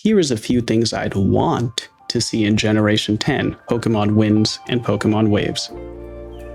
Here is a few things I'd want to see in Generation 10, Pokemon Winds and Pokemon Waves.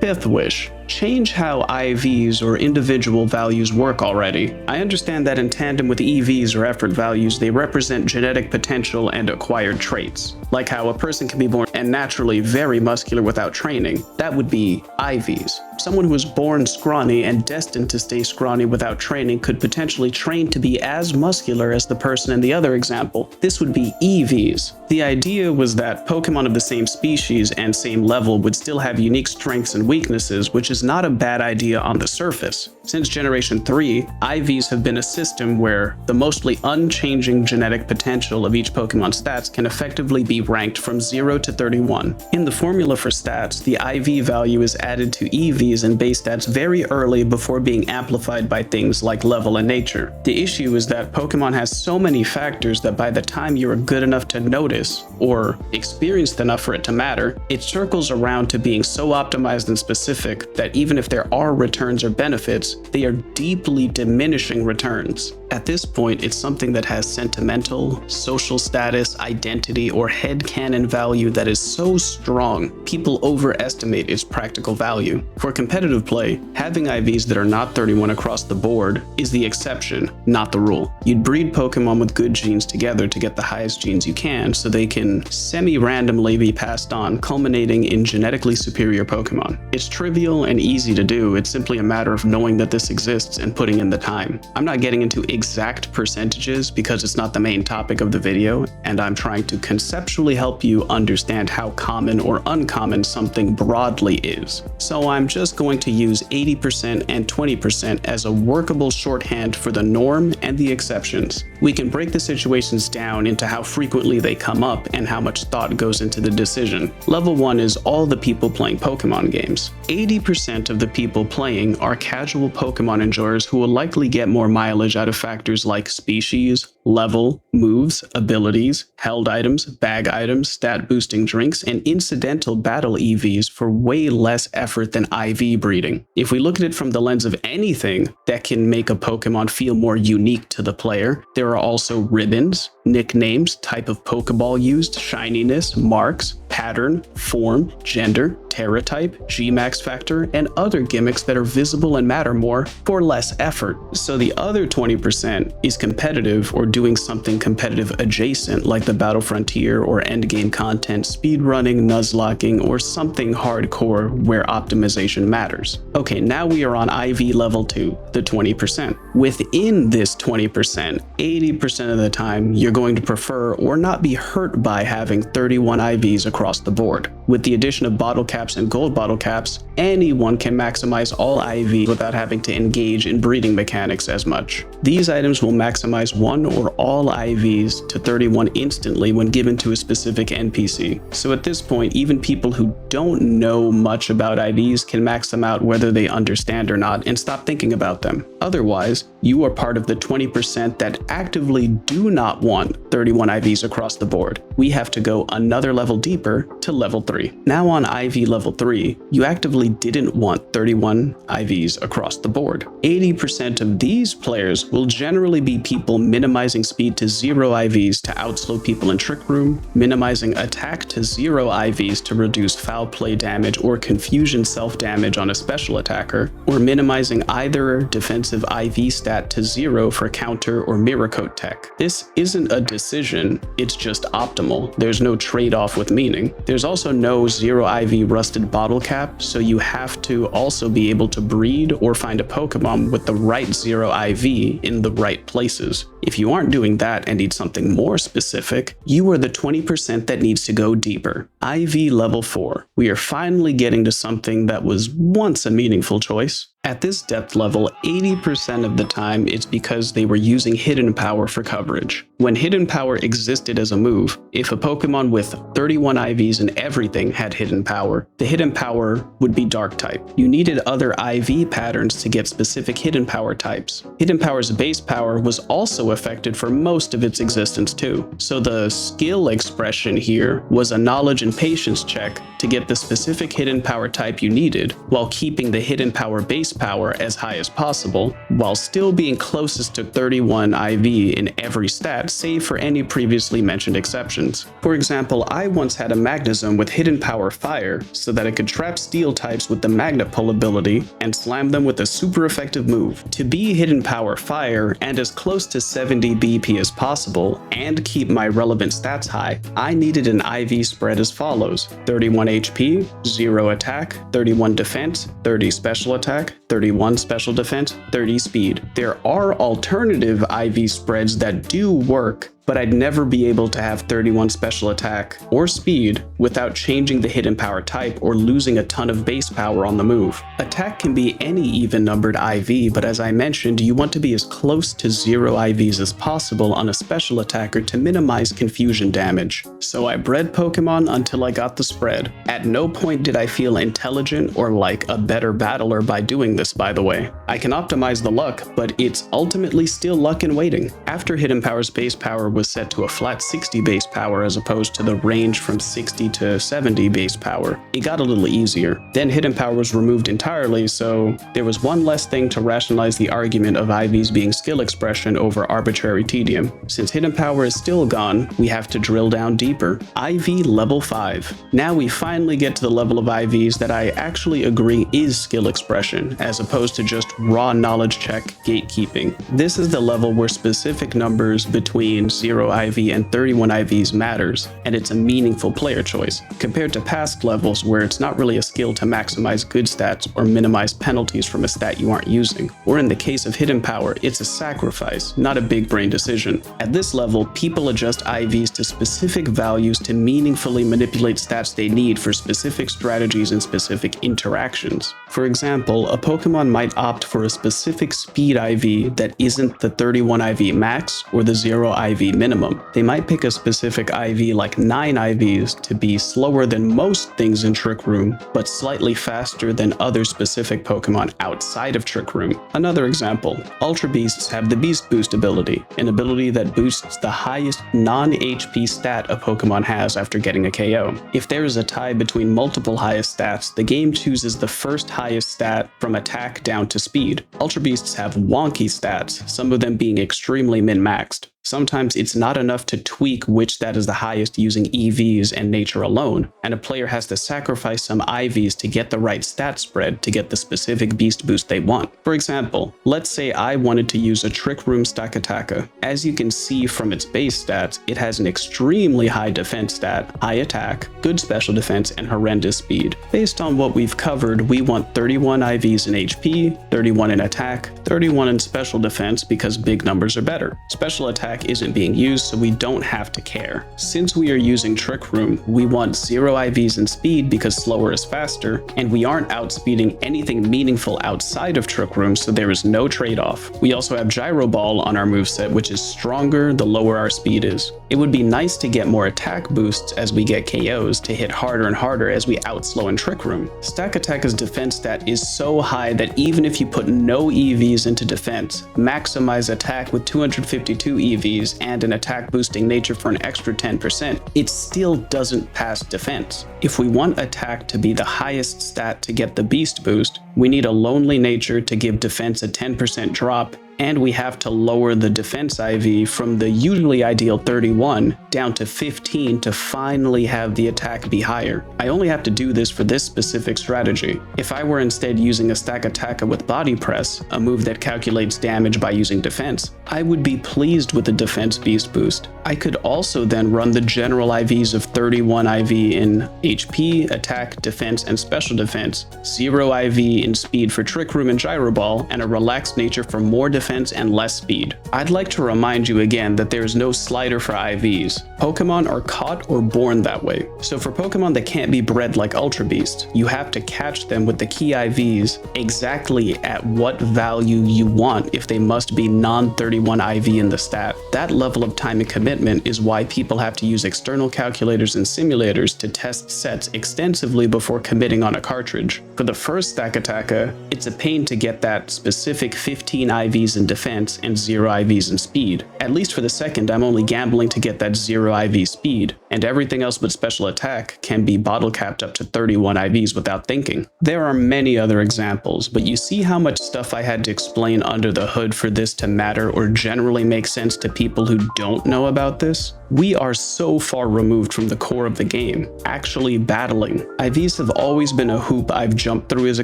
Fifth wish. Change how IVs or individual values work already. I understand that in tandem with EVs or effort values, they represent genetic potential and acquired traits. Like how a person can be born and naturally very muscular without training. That would be IVs. Someone who was born scrawny and destined to stay scrawny without training could potentially train to be as muscular as the person in the other example. This would be EVs. The idea was that Pokemon of the same species and same level would still have unique strengths and weaknesses, which is not a bad idea on the surface. Since Generation 3, IVs have been a system where the mostly unchanging genetic potential of each Pokemon's stats can effectively be ranked from 0 to 31. In the formula for stats, the IV value is added to EVs and base stats very early before being amplified by things like level and nature. The issue is that Pokemon has so many factors that by the time you are good enough to notice, or experienced enough for it to matter, it circles around to being so optimized and specific that even if there are returns or benefits, they are deeply diminishing returns. At this point, it's something that has sentimental, social status, identity, or headcanon value that is so strong, people overestimate its practical value. For competitive play, having IVs that are not 31 across the board is the exception, not the rule. You'd breed Pokemon with good genes together to get the highest genes you can, so they can semi-randomly be passed on, culminating in genetically superior Pokemon. It's trivial and easy to do, it's simply a matter of knowing that this exists and putting in the time. I'm not getting into exact percentages because it's not the main topic of the video, and I'm trying to conceptually help you understand how common or uncommon something broadly is. So I'm just going to use 80% and 20% as a workable shorthand for the norm and the exceptions. We can break the situations down into how frequently they come up and how much thought goes into the decision. Level 1 is all the people playing Pokemon games. 80% of the people playing are casual Pokemon enjoyers who will likely get more mileage out of factors like species, level, moves, abilities, held items, bag items, stat boosting drinks, and incidental battle EVs for way less effort than IV breeding. If we look at it from the lens of anything that can make a Pokemon feel more unique to the player, there are also ribbons, nicknames, type of Pokeball used, shininess, marks, pattern, form, gender, Terra type, Gmax factor, and other gimmicks that are visible and matter more for less effort. So the other 20% is competitive or doing something competitive adjacent like the Battle Frontier or endgame content, speedrunning, nuzlocking, or something hardcore where optimization matters. Okay, now we are on IV level 2, the 20%. Within this 20%, 80% of the time you're going to prefer or not be hurt by having 31 IVs across the board. With the addition of bottle caps and gold bottle caps, anyone can maximize all IV without having to engage in breeding mechanics as much. These items will maximize one or all IVs to 31 instantly when given to a specific NPC. So at this point, even people who don't know much about IVs can max them out whether they understand or not and stop thinking about them. Otherwise, you are part of the 20% that actively do not want 31 IVs across the board. We have to go another level deeper to level 3. Now on IV level 3, you actively didn't want 31 IVs across the board. 80% of these players will generally be people minimizing speed to 0 IVs to outslow people in Trick Room, minimizing attack to 0 IVs to reduce foul play damage or confusion self-damage on a special attacker, or minimizing either defensive IV stat to 0 for counter or mirror coat tech. This isn't a decision, it's just optimal. There's no trade-off with meaning. There's also no 0 IV rusted bottle cap, so you have to also be able to breed or find a Pokemon with the right 0 IV in the right places. If you aren't doing that and need something more specific, you are the 20% that needs to go deeper. IV level 4. We are finally getting to something that was once a meaningful choice. At this depth level, 80% of the time it's because they were using hidden power for coverage. When hidden power existed as a move, if a Pokemon with 31 IVs and everything had hidden power, the hidden power would be dark type. You needed other IV patterns to get specific hidden power types. Hidden power's base power was also affected for most of its existence too. So the skill expression here was a knowledge and patience check to get the specific hidden power type you needed while keeping the hidden power base power as high as possible, while still being closest to 31 IV in every stat save for any previously mentioned exceptions. For example, I once had a Magnezone with hidden power Fire, so that it could trap steel types with the Magnet Pull ability and slam them with a super effective move. To be hidden power Fire and as close to 70 BP as possible, and keep my relevant stats high, I needed an IV spread as follows: 31 HP, 0 attack, 31 defense, 30 special attack, 31 special defense, 30 speed. There are alternative IV spreads that do work, but I'd never be able to have 31 special attack or speed without changing the hidden power type or losing a ton of base power on the move. Attack can be any even-numbered IV, but as I mentioned, you want to be as close to 0 IVs as possible on a special attacker to minimize confusion damage. So I bred Pokemon until I got the spread. At no point did I feel intelligent or like a better battler by doing this, by the way. I can optimize the luck, but it's ultimately still luck in waiting. After hidden power's base power was set to a flat 60 base power as opposed to the range from 60 to 70 base power, it got a little easier. Then hidden power was removed entirely, so there was one less thing to rationalize the argument of IVs being skill expression over arbitrary tedium. Since hidden power is still gone, we have to drill down deeper. IV level 5. Now we finally get to the level of IVs that I actually agree is skill expression, as opposed to just raw knowledge check gatekeeping. This is the level where specific numbers between 0 IV and 31 IVs matters, and it's a meaningful player choice, compared to past levels where it's not really a skill to maximize good stats or minimize penalties from a stat you aren't using. Or in the case of hidden power, it's a sacrifice, not a big brain decision. At this level, people adjust IVs to specific values to meaningfully manipulate stats they need for specific strategies and specific interactions. For example, a Pokemon might opt for a specific speed IV that isn't the 31 IV max or the 0 IV minimum. They might pick a specific IV like 9 IVs to be slower than most things in Trick Room, but slightly faster than other specific Pokemon outside of Trick Room. Another example, Ultra Beasts have the Beast Boost ability, an ability that boosts the highest non-HP stat a Pokemon has after getting a KO. If there is a tie between multiple highest stats, the game chooses the first highest stat from attack down to speed. Ultra Beasts have wonky stats, some of them being extremely min-maxed. Sometimes it's not enough to tweak which stat is the highest using EVs and nature alone, and a player has to sacrifice some IVs to get the right stat spread to get the specific beast boost they want. For example, let's say I wanted to use a Trick Room Stakataka. As you can see from its base stats, it has an extremely high defense stat, high attack, good special defense, and horrendous speed. Based on what we've covered, we want 31 IVs in HP, 31 in attack, 31 in special defense because big numbers are better. Special attack isn't being used, so we don't have to care. Since we are using Trick Room, we want 0 IVs in speed because slower is faster, and we aren't outspeeding anything meaningful outside of Trick Room, so there is no trade-off. We also have Gyro Ball on our moveset, which is stronger the lower our speed is. It would be nice to get more attack boosts as we get KOs to hit harder and harder as we outslow in Trick Room. Stakataka's defense stat is so high that even if you put no EVs into defense, maximize attack with 252 EVs, and an attack boosting nature for an extra 10%, it still doesn't pass defense. If we want attack to be the highest stat to get the beast boost, we need a lonely nature to give defense a 10% drop, and we have to lower the defense IV from the usually ideal 31 down to 15 to finally have the attack be higher. I only have to do this for this specific strategy. If I were instead using a Stakataka with Body Press, a move that calculates damage by using defense, I would be pleased with the defense beast boost. I could also then run the general IVs of 31 IV in HP, attack, defense, and special defense, 0 IV in speed for Trick Room and Gyro Ball, and a relaxed nature for more defense and less speed. I'd like to remind you again that there is no slider for IVs. Pokemon are caught or born that way. So for Pokemon that can't be bred like Ultra Beast, you have to catch them with the key IVs exactly at what value you want if they must be non-31 IV in the stat. That level of time and commitment is why people have to use external calculators and simulators to test sets extensively before committing on a cartridge. For the first Stakataka, it's a pain to get that specific 15 IVs in defense and 0 IVs in speed. At least for the second, I'm only gambling to get that 0 0 IV speed, and everything else but special attack can be bottle capped up to 31 IVs without thinking. There are many other examples, but you see how much stuff I had to explain under the hood for this to matter or generally make sense to people who don't know about this? We are so far removed from the core of the game, actually battling. IVs have always been a hoop I've jumped through as a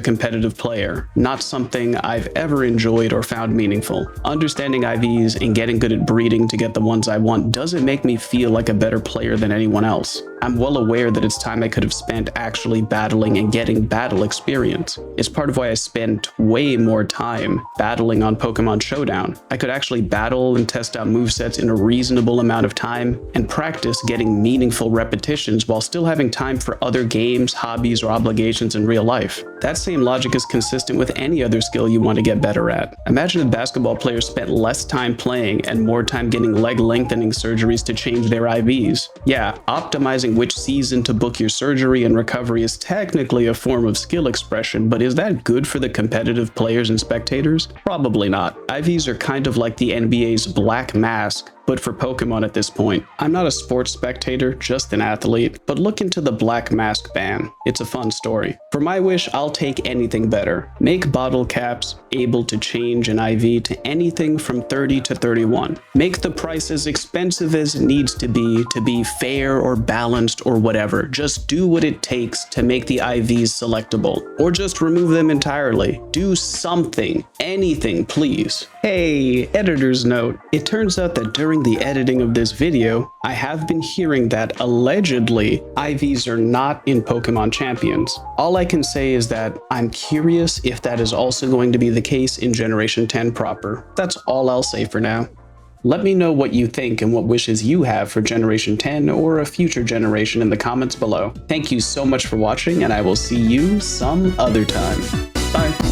competitive player, not something I've ever enjoyed or found meaningful. Understanding IVs and getting good at breeding to get the ones I want doesn't make me feel like a better player than anyone else. I'm well aware that it's time I could have spent actually battling and getting battle experience. It's part of why I spent way more time battling on Pokemon Showdown. I could actually battle and test out movesets in a reasonable amount of time and practice getting meaningful repetitions while still having time for other games, hobbies, or obligations in real life. That same logic is consistent with any other skill you want to get better at. Imagine if basketball players spent less time playing and more time getting leg lengthening surgeries to change their IVs. Yeah, optimizing which season to book your surgery and recovery is technically a form of skill expression, but is that good for the competitive players and spectators? Probably not. IVs are kind of like the NBA's black mask, but for Pokemon at this point. I'm not a sports spectator, just an athlete, but look into the Black Mask ban. It's a fun story. For my wish, I'll take anything better. Make bottle caps able to change an IV to anything from 30 to 31. Make the price as expensive as it needs to be fair or balanced or whatever. Just do what it takes to make the IVs selectable, or just remove them entirely. Do something, anything, please. Hey, editor's note. It turns out that during the editing of this video, I have been hearing that allegedly IVs are not in Pokemon Champions. All I can say is that I'm curious if that is also going to be the case in Generation 10 proper. That's all I'll say for now. Let me know what you think and what wishes you have for Generation 10 or a future generation in the comments below. Thank you so much for watching, and I will see you some other time. Bye.